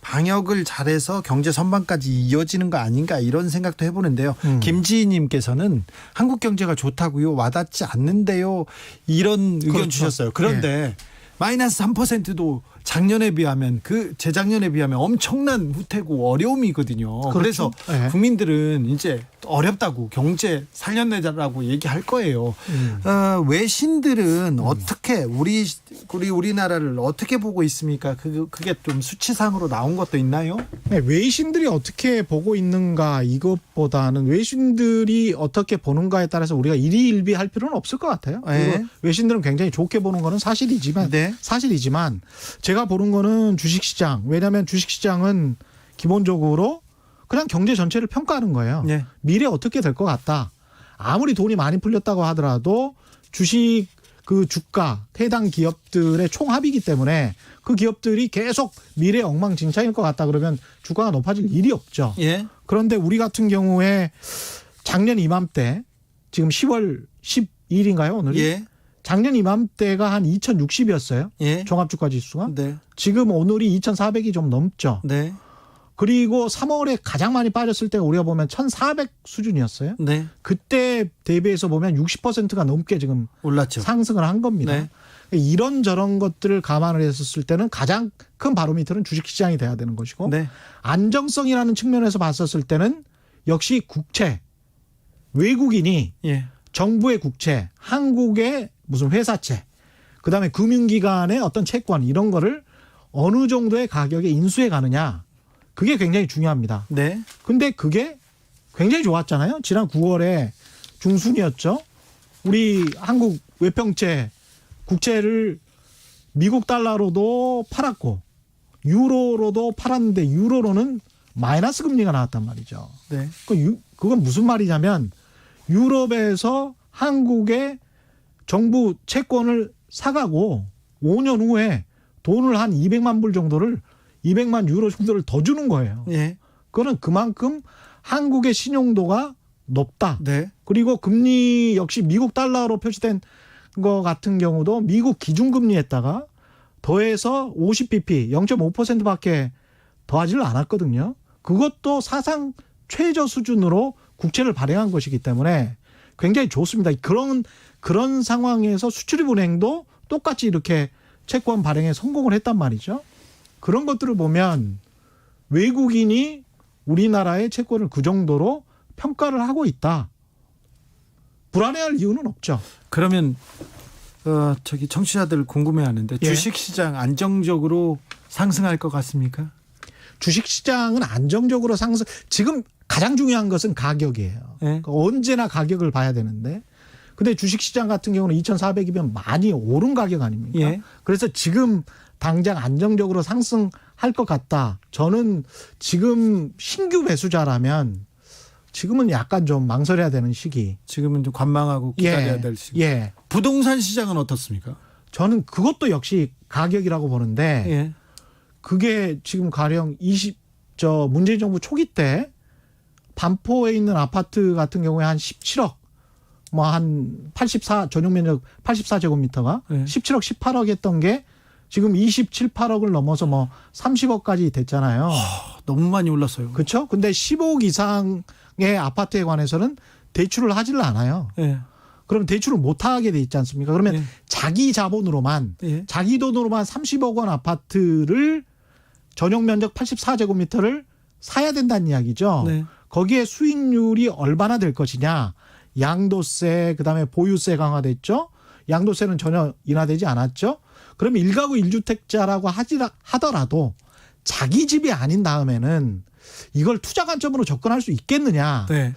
방역을 잘해서 경제 선방까지 이어지는 거 아닌가 이런 생각도 해보는데요. 김지희님께서는 한국 경제가 좋다고요. 와닿지 않는데요. 이런 의견 그렇죠. 주셨어요. 그런데 마이너스 3%도 작년에 비하면 재작년에 비하면 엄청난 후퇴고 어려움이거든요. 그렇죠. 그래서 네. 국민들은 이제 어렵다고 경제 살려내자라고 얘기할 거예요. 외신들은 어떻게 우리나라를 어떻게 보고 있습니까? 그게 좀 수치상으로 나온 것도 있나요? 네, 외신들이 어떻게 보고 있는가 이것보다는 외신들이 어떻게 보는가에 따라서 우리가 일희일비할 필요는 없을 것 같아요. 네. 그리고 외신들은 굉장히 좋게 보는 거는 사실이지만 제가 보는 거는 주식시장. 왜냐하면 주식시장은 기본적으로 그냥 경제 전체를 평가하는 거예요. 네. 미래 어떻게 될 것 같다. 아무리 돈이 많이 풀렸다고 하더라도 주식 그 주가 해당 기업들의 총합이기 때문에 그 기업들이 계속 미래 엉망진창일 것 같다 그러면 주가가 높아질 일이 없죠. 예. 그런데 우리 같은 경우에 작년 이맘때 지금 10월 12일인가요 오늘이? 예. 작년 이맘때가 한 2060이었어요. 예. 종합주가 지수가. 네. 지금 오늘이 2400이 좀 넘죠. 네. 그리고 3월에 가장 많이 빠졌을 때 우리가 보면 1400 수준이었어요. 네. 그때 대비해서 보면 60%가 넘게 지금 올랐죠. 상승을 한 겁니다. 네. 이런저런 것들을 감안을 했었을 때는 가장 큰 바로미터는 주식시장이 돼야 되는 것이고 네. 안정성이라는 측면에서 봤었을 때는 역시 국채, 외국인이 예. 정부의 국채, 한국의 무슨 회사채, 그다음에 금융기관의 어떤 채권 이런 거를 어느 정도의 가격에 인수해 가느냐. 그게 굉장히 중요합니다. 네. 근데 그게 굉장히 좋았잖아요. 지난 9월에 중순이었죠. 우리 한국 외평채 국채를 미국 달러로도 팔았고 유로로도 팔았는데 유로로는 마이너스 금리가 나왔단 말이죠. 네. 그건 무슨 말이냐면 유럽에서 한국의 정부 채권을 사가고 5년 후에 돈을 한 200만 불 정도를 200만 유로 정도를 더 주는 거예요. 예. 그거는 그만큼 한국의 신용도가 높다. 네. 그리고 금리 역시 미국 달러로 표시된 거 같은 경우도 미국 기준금리에다가 더해서 50bp 0.5%밖에 더하지를 않았거든요. 그것도 사상 최저 수준으로 국채를 발행한 것이기 때문에 굉장히 좋습니다. 그런 상황에서 수출입은행도 똑같이 이렇게 채권 발행에 성공을 했단 말이죠. 그런 것들을 보면 외국인이 우리나라의 채권을 그 정도로 평가를 하고 있다. 불안해할 이유는 없죠. 그러면 청취자들 궁금해하는데 예. 주식시장 안정적으로 상승할 것 같습니까? 주식시장은 안정적으로 상승. 지금 가장 중요한 것은 가격이에요. 예. 그러니까 언제나 가격을 봐야 되는데. 근데 주식시장 같은 경우는 2,400이면 많이 오른 가격 아닙니까? 예. 그래서 지금 당장 안정적으로 상승할 것 같다. 저는 지금 신규 매수자라면 지금은 약간 좀 망설여야 되는 시기. 지금은 좀 관망하고 기다려야 될 시기. 예. 부동산 시장은 어떻습니까? 저는 그것도 역시 가격이라고 보는데 예. 그게 지금 가령 문재인 정부 초기 때 반포에 있는 아파트 같은 경우에 한 17억 뭐 한 84 전용 면적 84제곱미터가 네. 17억 18억 했던 게 지금 27, 8억을 넘어서 뭐 30억까지 됐잖아요. 너무 많이 올랐어요. 그렇죠? 근데 15억 이상의 아파트에 관해서는 대출을 하지를 않아요. 예. 그럼 대출을 못 하게 돼 있지 않습니까? 그러면 예. 자기 자본으로만 예. 자기 돈으로만 30억 원 아파트를 전용 면적 84제곱미터를 사야 된다는 이야기죠. 네. 거기에 수익률이 얼마나 될 것이냐. 양도세, 그다음에 보유세 강화됐죠. 양도세는 전혀 인하되지 않았죠. 그럼 1가구 1주택자라고 하더라도 자기 집이 아닌 다음에는 이걸 투자 관점으로 접근할 수 있겠느냐. 네.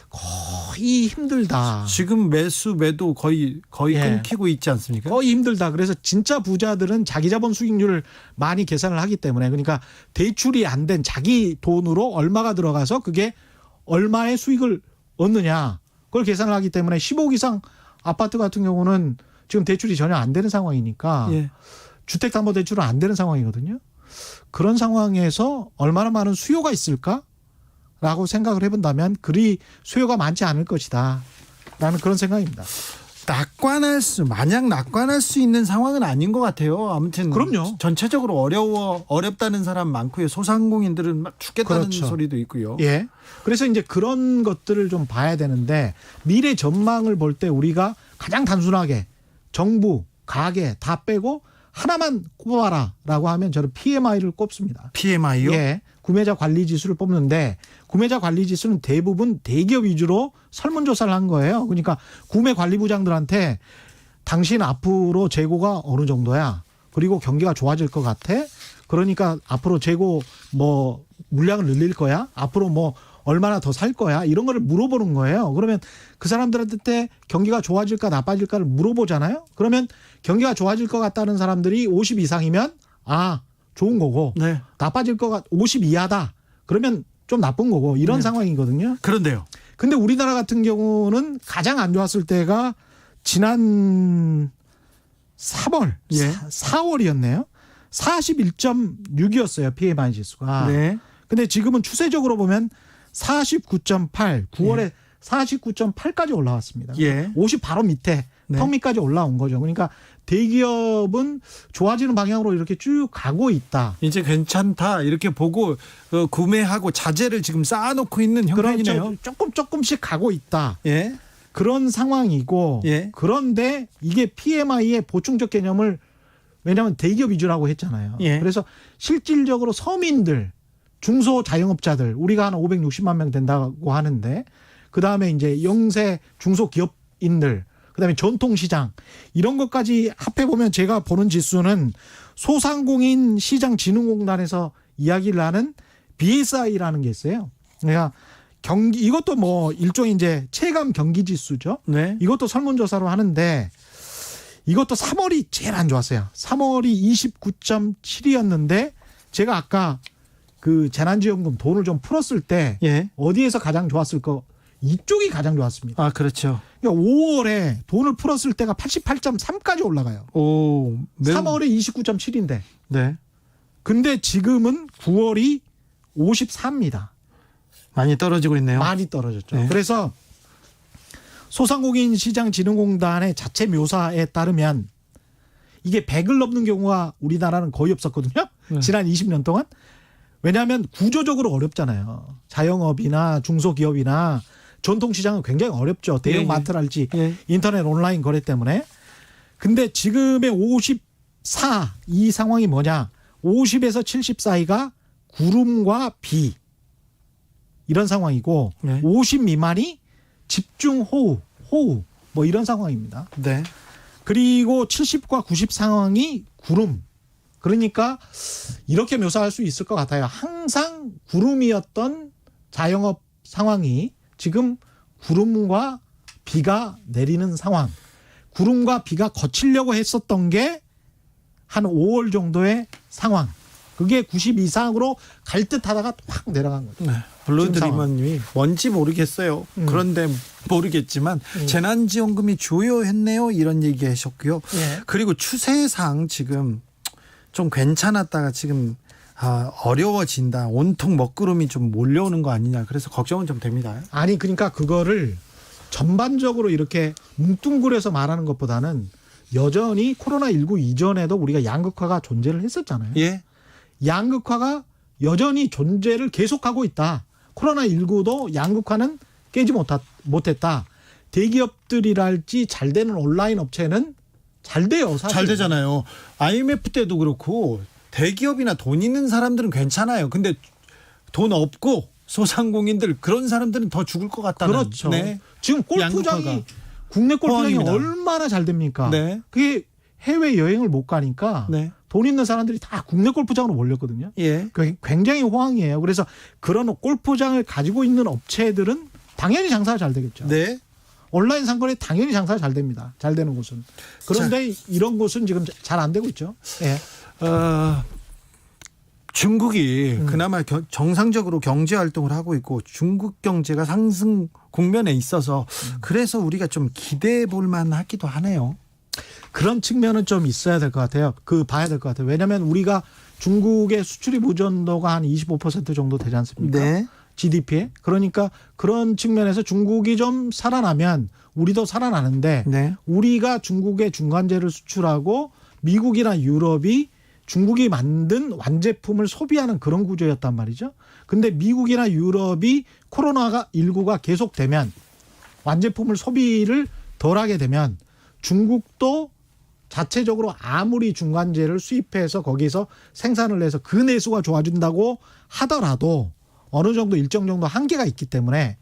거의 힘들다. 지금 매도 거의 예. 끊기고 있지 않습니까? 거의 힘들다. 그래서 진짜 부자들은 자기 자본 수익률을 많이 계산을 하기 때문에 그러니까 대출이 안 된 자기 돈으로 얼마가 들어가서 그게 얼마의 수익을 얻느냐. 그걸 계산을 하기 때문에 15억 이상 아파트 같은 경우는 지금 대출이 전혀 안 되는 상황이니까 예. 주택담보대출은 안 되는 상황이거든요. 그런 상황에서 얼마나 많은 수요가 있을까라고 생각을 해본다면 그리 수요가 많지 않을 것이다. 라는 그런 생각입니다. 마냥 낙관할 수 있는 상황은 아닌 것 같아요. 아무튼 그럼요. 전체적으로 어렵다는 사람 많고요. 소상공인들은 막 죽겠다는 그렇죠. 소리도 있고요. 예. 그래서 이제 그런 것들을 좀 봐야 되는데 미래 전망을 볼 때 우리가 가장 단순하게 정부, 가계 다 빼고 하나만 꼽아라라고 하면 저는 PMI를 꼽습니다. PMI요? 예. 구매자 관리 지수를 뽑는데 구매자 관리 지수는 대부분 대기업 위주로 설문조사를 한 거예요. 그러니까 구매 관리부장들한테 당신 앞으로 재고가 어느 정도야? 그리고 경기가 좋아질 것 같아? 그러니까 앞으로 재고 뭐 물량을 늘릴 거야? 앞으로 뭐 얼마나 더 살 거야? 이런 거를 물어보는 거예요. 그러면 그 사람들한테 경기가 좋아질까 나빠질까를 물어보잖아요. 그러면 경기가 좋아질 것 같다는 사람들이 50 이상이면 아 좋은 거고 네. 나빠질 것 같 50 이하다. 그러면 좀 나쁜 거고 이런 네. 상황이거든요. 그런데요. 근데 우리나라 같은 경우는 가장 안 좋았을 때가 지난 3월, 예. 4월이었네요. 41.6이었어요. PMI 지수가. 네. 근데 지금은 추세적으로 보면 49.8, 9월에 예. 49.8까지 올라왔습니다. 예. 50 바로 밑에 네. 턱 밑까지 올라온 거죠. 그러니까 대기업은 좋아지는 방향으로 이렇게 쭉 가고 있다. 이제 괜찮다 이렇게 보고 구매하고 자재를 지금 쌓아놓고 있는 형편이네요. 그렇죠. 조금씩 가고 있다. 예. 그런 상황이고 예. 그런데 이게 PMI의 보충적 개념을 왜냐하면 대기업 위주라고 했잖아요. 예. 그래서 실질적으로 서민들, 중소자영업자들 우리가 한 560만 명 된다고 하는데 그다음에 이제 영세 중소기업인들 그다음에 전통시장 이런 것까지 합해보면 제가 보는 지수는 소상공인 시장진흥공단에서 이야기를 하는 BSI라는 게 있어요. 그러니까 이것도 뭐 일종의 이제 체감 경기 지수죠. 네. 이것도 설문조사로 하는데 이것도 3월이 제일 안 좋았어요. 3월이 29.7이었는데 제가 아까 그 재난지원금 돈을 좀 풀었을 때 예. 어디에서 가장 좋았을 거 이쪽이 가장 좋았습니다. 아, 그렇죠. 그러니까 5월에 돈을 풀었을 때가 88.3까지 올라가요. 오, 3월에 29.7인데. 네. 근데 지금은 9월이 54입니다. 많이 떨어지고 있네요. 많이 떨어졌죠. 네. 그래서 소상공인 시장진흥공단의 자체 묘사에 따르면 이게 100을 넘는 경우가 우리나라는 거의 없었거든요. 네. 지난 20년 동안. 왜냐하면 구조적으로 어렵잖아요. 자영업이나 중소기업이나 전통시장은 굉장히 어렵죠. 대형 예, 예. 마트랄지 예. 인터넷 온라인 거래 때문에. 근데 지금의 54 이 상황이 뭐냐. 50에서 70 사이가 구름과 비 이런 상황이고 네. 50 미만이 집중호우 뭐 이런 상황입니다. 네. 그리고 70과 90 상황이 구름. 그러니까 이렇게 묘사할 수 있을 것 같아요. 항상 구름이었던 자영업 상황이 지금 구름과 비가 내리는 상황. 구름과 비가 거치려고 했었던 게 한 5월 정도의 상황. 그게 90 이상으로 갈 듯 하다가 확 내려간 거죠. 네. 블루드리머님이 뭔지 모르겠어요. 그런데 모르겠지만 재난지원금이 주요했네요. 이런 얘기 하셨고요. 예. 그리고 추세상 지금 좀 괜찮았다가 지금 어려워진다. 온통 먹구름이 좀 몰려오는 거 아니냐. 그래서 걱정은 좀 됩니다. 아니 그러니까 그거를 전반적으로 이렇게 뭉뚱그려서 말하는 것보다는 여전히 코로나19 이전에도 우리가 양극화가 존재를 했었잖아요. 예. 양극화가 여전히 존재를 계속하고 있다. 코로나19도 양극화는 깨지 못했다. 대기업들이랄지 잘 되는 온라인 업체는 잘 돼요. 사실. 잘 되잖아요. IMF 때도 그렇고 대기업이나 돈 있는 사람들은 괜찮아요. 근데 돈 없고 소상공인들 그런 사람들은 더 죽을 것 같다는. 그렇죠. 네. 지금 골프장이 국내 골프장이 호황입니다. 얼마나 잘 됩니까? 네. 그게 해외 여행을 못 가니까 네. 돈 있는 사람들이 다 국내 골프장으로 몰렸거든요. 예. 그게 굉장히 호황이에요. 그래서 그런 골프장을 가지고 있는 업체들은 당연히 장사가 잘 되겠죠. 네. 온라인 상권에 당연히 장사가 잘 됩니다. 잘 되는 곳은. 그런데 이런 곳은 지금 잘 안 되고 있죠. 예. 중국이 그나마 정상적으로 경제 활동을 하고 있고 중국 경제가 상승 국면에 있어서 그래서 우리가 좀 기대해 볼 만하기도 하네요. 그런 측면은 좀 있어야 될 것 같아요. 봐야 될 것 같아요. 왜냐하면 우리가 중국의 수출입 의존도가 한 25% 정도 되지 않습니까? 네. GDP에. 그러니까 그런 측면에서 중국이 좀 살아나면 우리도 살아나는데 네. 우리가 중국에 중간재를 수출하고 미국이나 유럽이 중국이 만든 완제품을 소비하는 그런 구조였단 말이죠. 근데 미국이나 유럽이 코로나19가 계속되면 완제품을 소비를 덜하게 되면 중국도 자체적으로 아무리 중간재를 수입해서 거기서 생산을 해서 그 내수가 좋아진다고 하더라도 어느 정도 일정 정도 한계가 있기 때문에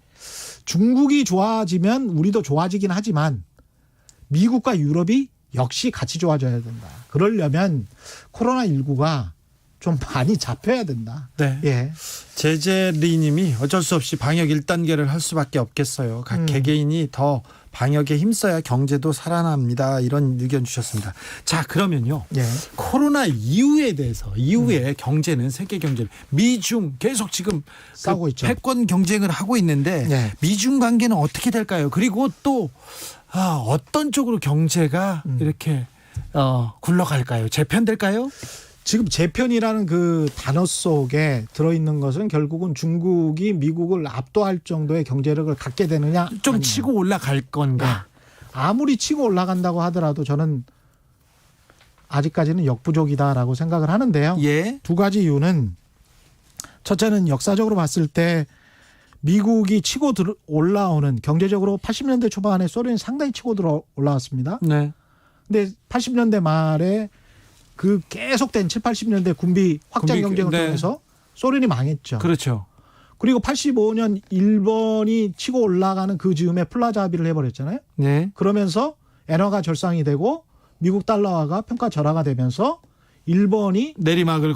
중국이 좋아지면 우리도 좋아지긴 하지만 미국과 유럽이 역시 같이 좋아져야 된다. 그러려면 코로나19가 좀 많이 잡혀야 된다. 네. 예. 제재리 님이 어쩔 수 없이 방역 1단계를 할 수밖에 없겠어요. 각 개개인이 더 방역에 힘써야 경제도 살아납니다. 이런 의견 주셨습니다. 자, 그러면요. 예. 코로나 이후에 대해서 이후에 경제는 세계 경제는 미중 계속 지금 싸우고 있죠. 패권 경쟁을 하고 있는데 네. 미중 관계는 어떻게 될까요? 그리고 또 어떤 쪽으로 경제가 이렇게 굴러갈까요? 재편될까요? 지금 재편이라는 그 단어 속에 들어있는 것은 결국은 중국이 미국을 압도할 정도의 경제력을 갖게 되느냐. 좀 아니냐. 치고 올라갈 건가? 아무리 치고 올라간다고 하더라도 저는 아직까지는 역부족이다라고 생각을 하는데요. 예. 두 가지 이유는 첫째는 역사적으로 봤을 때 미국이 치고 올라오는 경제적으로 80년대 초반에 소련이 상당히 치고 올라왔습니다. 네. 근데 80년대 말에 그 계속된 7, 80년대 군비 확장 경쟁을 네. 통해서 소련이 망했죠. 그렇죠. 그리고 85년 일본이 치고 올라가는 그 즈음에 플라자 합의를 해버렸잖아요. 네. 그러면서 엔화가 절상이 되고 미국 달러화가 평가 절하가 되면서 일본이 내리막을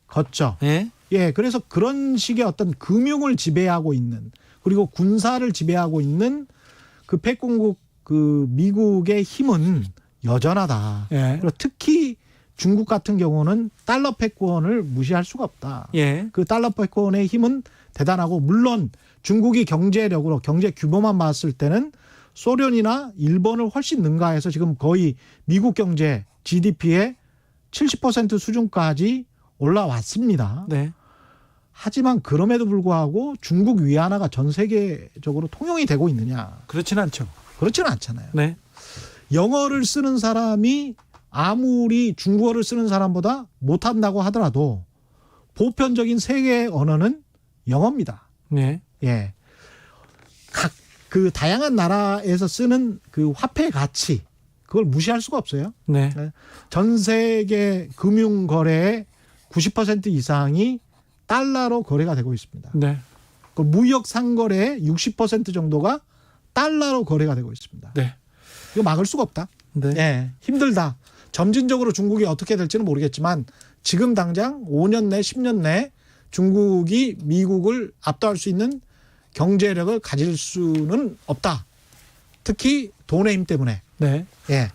걷죠. 예. 예, 그래서 그런 식의 어떤 금융을 지배하고 있는 그리고 군사를 지배하고 있는 그 패권국 그 미국의 힘은 여전하다. 예. 그리고 특히 중국 같은 경우는 달러 패권을 무시할 수가 없다. 예. 그 달러 패권의 힘은 대단하고 물론 중국이 경제력으로 경제 규모만 봤을 때는 소련이나 일본을 훨씬 능가해서 지금 거의 미국 경제 GDP의 70% 수준까지 올라왔습니다. 네. 하지만 그럼에도 불구하고 중국 위안화가 전 세계적으로 통용이 되고 있느냐? 그렇진 않죠. 그렇지는 않잖아요. 네. 영어를 쓰는 사람이 아무리 중국어를 쓰는 사람보다 못한다고 하더라도 보편적인 세계 언어는 영어입니다. 네. 예. 각 그 다양한 나라에서 쓰는 그 화폐 가치 그걸 무시할 수가 없어요. 네. 전 세계 금융 거래의 90% 이상이 달러로 거래가 되고 있습니다. 네. 그 무역 상거래의 60% 정도가 달러로 거래가 되고 있습니다. 네. 이거 막을 수가 없다. 네. 예, 힘들다. 점진적으로 중국이 어떻게 될지는 모르겠지만 지금 당장 5년 내 10년 내 중국이 미국을 압도할 수 있는 경제력을 가질 수는 없다. 특히 돈의 힘 때문에. 네. 예.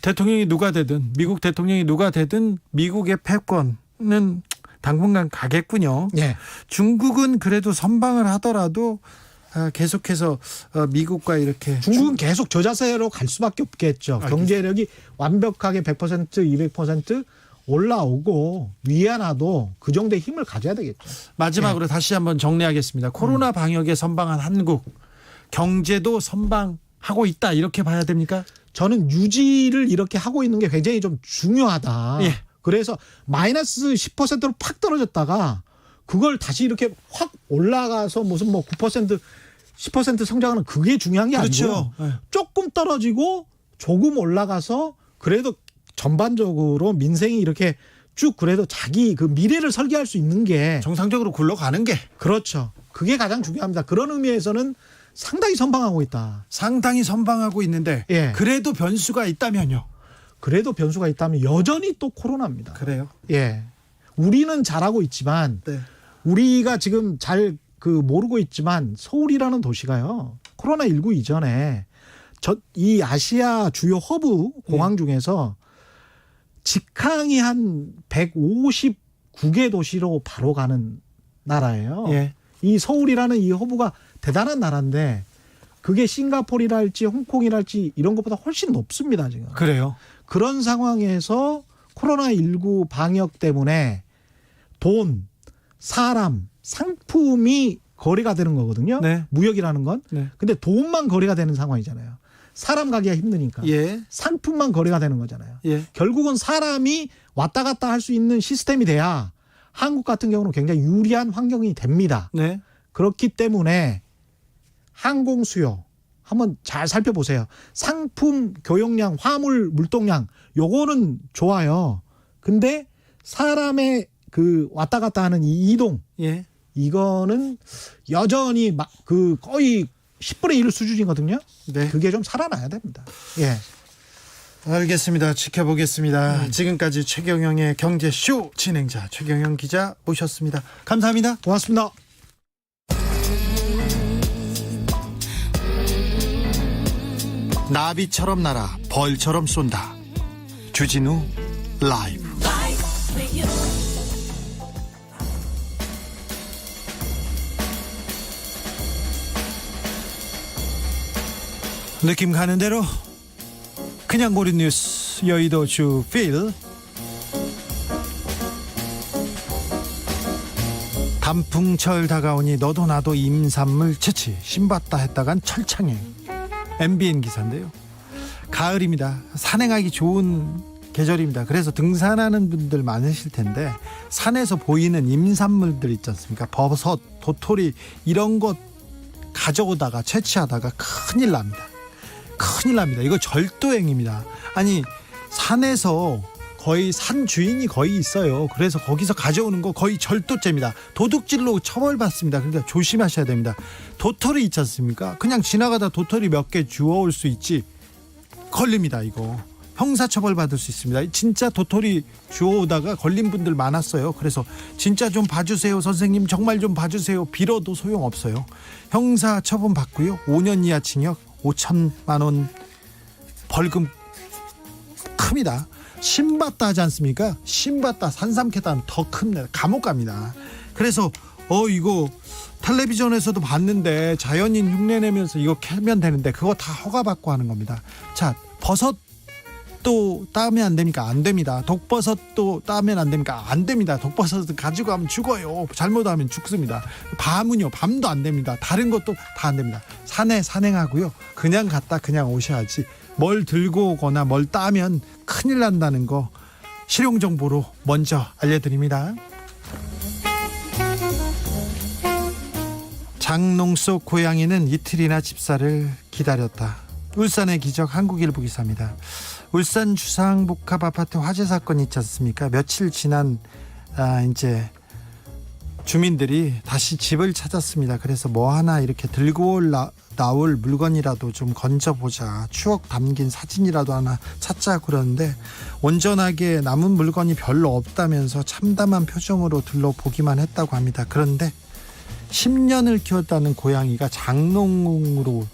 대통령이 누가 되든 미국 대통령이 누가 되든 미국의 패권은 당분간 가겠군요. 예. 중국은 그래도 선방을 하더라도 계속해서 미국과 이렇게 중국은 계속 저자세로 갈 수밖에 없겠죠. 알겠습니다. 경제력이 완벽하게 100%, 200% 올라오고 위안화도 그 정도의 힘을 가져야 되겠죠. 마지막으로 다시 한번 정리하겠습니다. 코로나 방역에 선방한 한국 경제도 선방하고 있다 이렇게 봐야 됩니까? 저는 유지를 이렇게 하고 있는 게 굉장히 좀 중요하다. 예. 그래서 마이너스 10%로 팍 떨어졌다가 그걸 다시 이렇게 확 올라가서 무슨 뭐 9% 10% 성장하는 그게 중요한 게 그렇죠. 아니고 조금 떨어지고 조금 올라가서 그래도 전반적으로 민생이 이렇게 쭉 그래도 자기 그 미래를 설계할 수 있는 게 정상적으로 굴러가는 게 그렇죠. 그게 가장 중요합니다. 그런 의미에서는 상당히 선방하고 있다. 상당히 선방하고 있는데 예. 그래도 변수가 있다면요. 그래도 변수가 있다면 여전히 또 코로나입니다. 그래요? 예. 우리는 잘하고 있지만 네. 우리가 지금 잘 그 모르고 있지만 서울이라는 도시가요. 코로나19 이전에 이 아시아 주요 허브 공항 중에서 직항이 한 159개 도시로 바로 가는 나라예요. 예. 이 서울이라는 이 허브가 대단한 나라인데 그게 싱가포르랄지 홍콩이랄지 이런 것보다 훨씬 높습니다, 지금. 그래요. 그런 상황에서 코로나19 방역 때문에 돈, 사람, 상품이 거래가 되는 거거든요. 네. 무역이라는 건. 네. 근데 돈만 거래가 되는 상황이잖아요. 사람 가기가 힘드니까. 예. 상품만 거래가 되는 거잖아요. 예. 결국은 사람이 왔다 갔다 할 수 있는 시스템이 돼야 한국 같은 경우는 굉장히 유리한 환경이 됩니다. 네. 그렇기 때문에 항공 수요 한번 잘 살펴보세요. 상품 교역량, 화물 물동량 요거는 좋아요. 근데 사람의 그 왔다 갔다 하는 이 이동 예. 이거는 여전히 그 거의 10분의 1 수준이거든요. 네. 그게 좀 살아나야 됩니다. 예. 알겠습니다. 지켜보겠습니다. 지금까지 최경영의 경제쇼 진행자 최경영 기자 모셨습니다. 감사합니다. 고맙습니다. 나비처럼 날아 벌처럼 쏜다. 주진우 라이브. 느낌 가는 대로 그냥 고른 뉴스 여의도 주필. 단풍철 다가오니 너도 나도 임산물 채취 신봤다 했다간 철창행. MBN 기사인데요. 가을입니다. 산행하기 좋은 계절입니다. 그래서 등산하는 분들 많으실 텐데 산에서 보이는 임산물들 있지 않습니까? 버섯, 도토리 이런 것 가져오다가 채취하다가 큰일 납니다. 큰일 납니다. 이거 절도행위입니다. 아니 산에서 거의 산 주인이 거의 있어요. 그래서 거기서 가져오는 거 거의 절도죄입니다. 도둑질로 처벌받습니다. 그러니까 조심하셔야 됩니다. 도토리 있지 않습니까? 그냥 지나가다 도토리 몇 개 주워올 수 있지 걸립니다. 이거 형사처벌 받을 수 있습니다. 진짜 도토리 주워오다가 걸린 분들 많았어요. 그래서 진짜 좀 봐주세요 선생님, 정말 좀 봐주세요 빌어도 소용없어요. 형사처분 받고요 5년 이하 징역 5천만 원 벌금 큽니다. 신봤다 하지 않습니까? 신봤다 산삼캐다 하면 더 큽니다. 감옥 갑니다. 그래서 이거 텔레비전에서도 봤는데 자연인 흉내내면서 이거 캐면 되는데 그거 다 허가받고 하는 겁니다. 자, 버섯도 따면 안 됩니까? 안 됩니다. 독버섯도 따면 안 됩니까? 안 됩니다. 독버섯은 가지고 가면 죽어요. 잘못하면 죽습니다. 밤은요, 밤도 안 됩니다. 다른 것도 다 안 됩니다. 산에 산행하고요. 그냥 갔다 그냥 오셔야지. 뭘 들고 오거나 뭘 따면 큰일 난다는 거 실용정보로 먼저 알려드립니다. 장롱 속 고양이는 이틀이나 집사를 기다렸다. 울산의 기적 한국일보 기사입니다. 울산 주상복합 아파트 화재 사건 있지 않습니까? 며칠 지난 이제 주민들이 다시 집을 찾았습니다. 그래서 뭐 하나 이렇게 들고 나올 물건이라도 좀 건져보자, 추억 담긴 사진이라도 하나 찾자 그러는데 온전하게 남은 물건이 별로 없다면서 참담한 표정으로 둘러보기만 했다고 합니다. 그런데 10년을 키웠다는 고양이가 장롱으로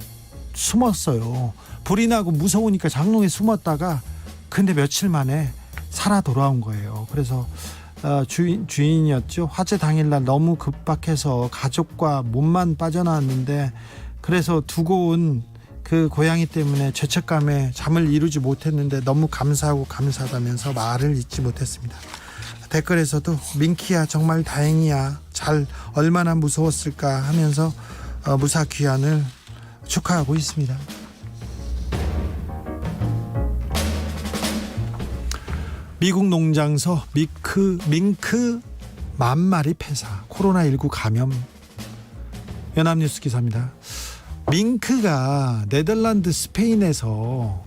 숨었어요. 불이 나고 무서우니까 장롱에 숨었다가 근데 며칠 만에 살아 돌아온 거예요. 그래서 주인이었죠. 화재 당일날 너무 급박해서 가족과 몸만 빠져나왔는데 그래서 두고 온 그 고양이 때문에 죄책감에 잠을 이루지 못했는데 너무 감사하고 감사하다면서 말을 잇지 못했습니다. 댓글에서도 민키야 정말 다행이야, 잘 얼마나 무서웠을까 하면서 무사 귀환을 축하하고 있습니다. 미국 농장서 밍크 만 마리 폐사, 코로나19 감염. 연합뉴스 기사입니다. 밍크가 네덜란드, 스페인에서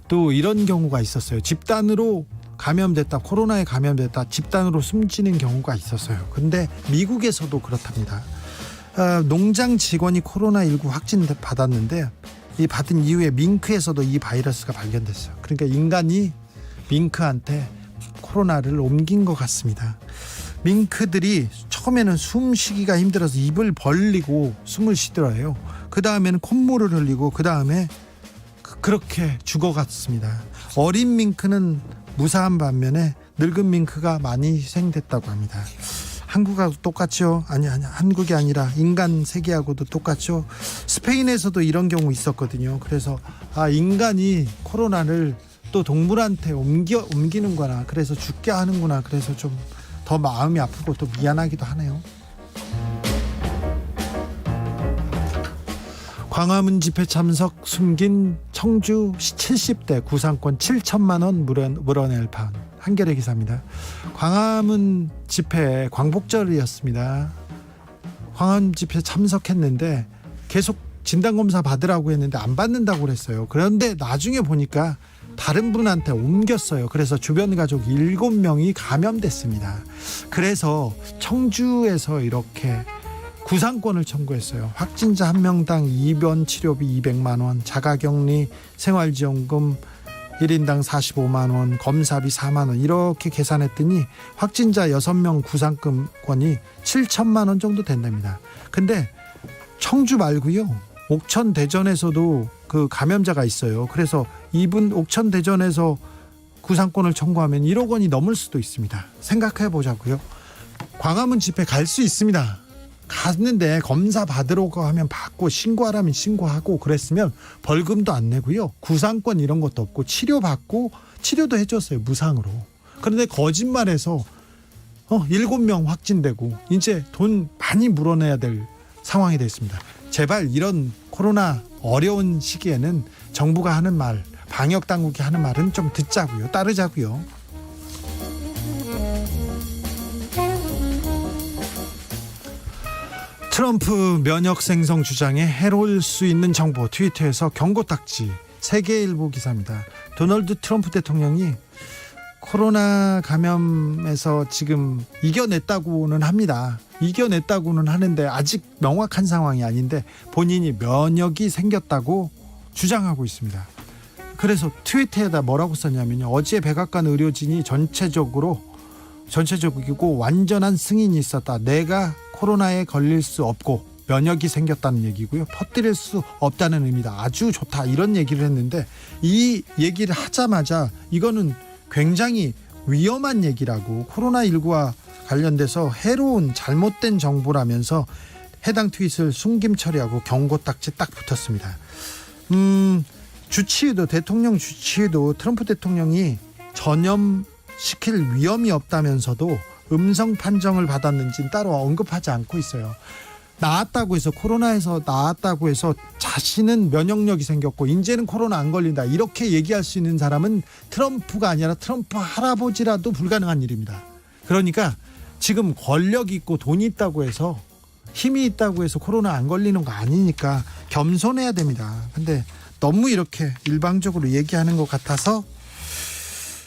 또 이런 경우가 있었어요. 집단으로 감염됐다, 코로나에 감염됐다, 집단으로 숨지는 경우가 있었어요. 근데 미국에서도 그렇답니다. 농장 직원이 코로나19 확진 받았는데 이 받은 이후에 밍크에서도 이 바이러스가 발견됐어요. 그러니까 인간이 밍크한테 코로나를 옮긴 것 같습니다. 밍크들이 처음에는 숨쉬기가 힘들어서 입을 벌리고 숨을 쉬더래요. 그 다음에는 콧물을 흘리고 그 다음에 그렇게 죽어갔습니다. 어린 밍크는 무사한 반면에 늙은 밍크가 많이 희생됐다고 합니다. 한국하고 똑같죠? 아니 한국이 아니라 인간 세계하고도 똑같죠? 스페인에서도 이런 경우 있었거든요. 그래서 인간이 코로나를 또 동물한테 옮기는구나, 그래서 죽게 하는구나, 그래서 좀 더 마음이 아프고 또 미안하기도 하네요. 광화문 집회 참석 숨긴 청주 70대 구상권 7천만 원 물어낼 판. 한겨레 기사입니다. 광화문 집회 광복절이었습니다. 광화문 집회 참석했는데 계속 진단검사 받으라고 했는데 안 받는다고 그랬어요. 그런데 나중에 보니까 다른 분한테 옮겼어요. 그래서 주변 가족 7명이 감염됐습니다. 그래서 청주에서 이렇게 구상권을 청구했어요. 확진자 1명당 입원 치료비 200만 원, 자가격리 생활지원금 1인당 45만 원, 검사비 4만 원 이렇게 계산했더니 확진자 6명 구상권이 7천만 원 정도 된답니다. 근데 청주 말고요, 옥천 대전에서도 그 감염자가 있어요. 그래서 이분 옥천 대전에서 구상권을 청구하면 1억 원이 넘을 수도 있습니다. 생각해 보자고요. 광화문 집회 갈 수 있습니다. 갔는데 검사 받으라고 하면 받고, 신고하라면 신고하고, 그랬으면 벌금도 안 내고요, 구상권 이런 것도 없고 치료받고, 치료도 해줬어요, 무상으로. 그런데 거짓말해서 7명 확진되고 이제 돈 많이 물어내야 될 상황이 됐습니다. 제발 이런 코로나 어려운 시기에는 정부가 하는 말, 방역 당국이 하는 말은 좀 듣자고요, 따르자고요. 트럼프 면역 생성 주장에 해로울 수 있는 정보, 트위터에서 경고 딱지. 세계일보 기사입니다. 도널드 트럼프 대통령이 코로나 감염에서 지금 이겨냈다고는 합니다. 이겨냈다고는 하는데 아직 명확한 상황이 아닌데 본인이 면역이 생겼다고 주장하고 있습니다. 그래서 트위터에다 뭐라고 썼냐면요, 어제 백악관 의료진이 전체적이고 완전한 승인이 있었다. 내가 코로나에 걸릴 수 없고 면역이 생겼다는 얘기고요, 퍼뜨릴 수 없다는 의미다. 아주 좋다, 이런 얘기를 했는데 이 얘기를 하자마자 이거는 굉장히 위험한 얘기라고, 코로나19와 관련돼서 해로운 잘못된 정보라면서 해당 트윗을 숨김 처리하고 경고 딱지 딱 붙었습니다. 주치의도, 대통령 주치의도 트럼프 대통령이 전염시킬 위험이 없다면서도 음성 판정을 받았는지는 따로 언급하지 않고 있어요. 나았다고 해서, 코로나에서 나았다고 해서 자신은 면역력이 생겼고 이제는 코로나 안 걸린다, 이렇게 얘기할 수 있는 사람은 트럼프가 아니라 트럼프 할아버지라도 불가능한 일입니다. 그러니까 지금 권력이 있고 돈이 있다고 해서, 힘이 있다고 해서 코로나 안 걸리는 거 아니니까 겸손해야 됩니다. 근데 너무 이렇게 일방적으로 얘기하는 것 같아서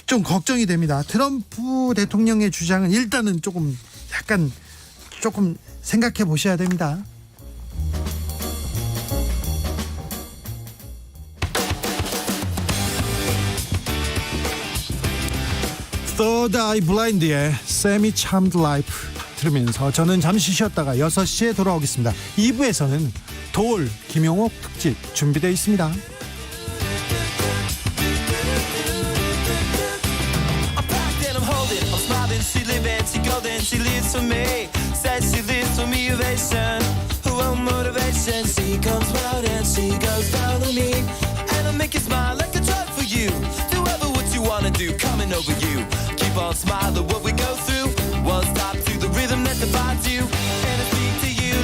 좀 걱정이 됩니다. 트럼프 대통령의 주장은 일단은 조금 생각해 보셔야 됩니다. Third Eye Blind의 Semi Charmed Life 들으면서 저는 잠시 쉬었다가 6시에 돌아오겠습니다. 2부에서는 돌 김용옥 특집 준비되어 있습니다. She lives and she goes and she lives for me. Says she lives for me, ovation. Who won't motivation? She comes round and she goes down on me. And I'll make you smile like a drug for you. Do ever what you wanna do, coming over you. Keep on smiling what we go through.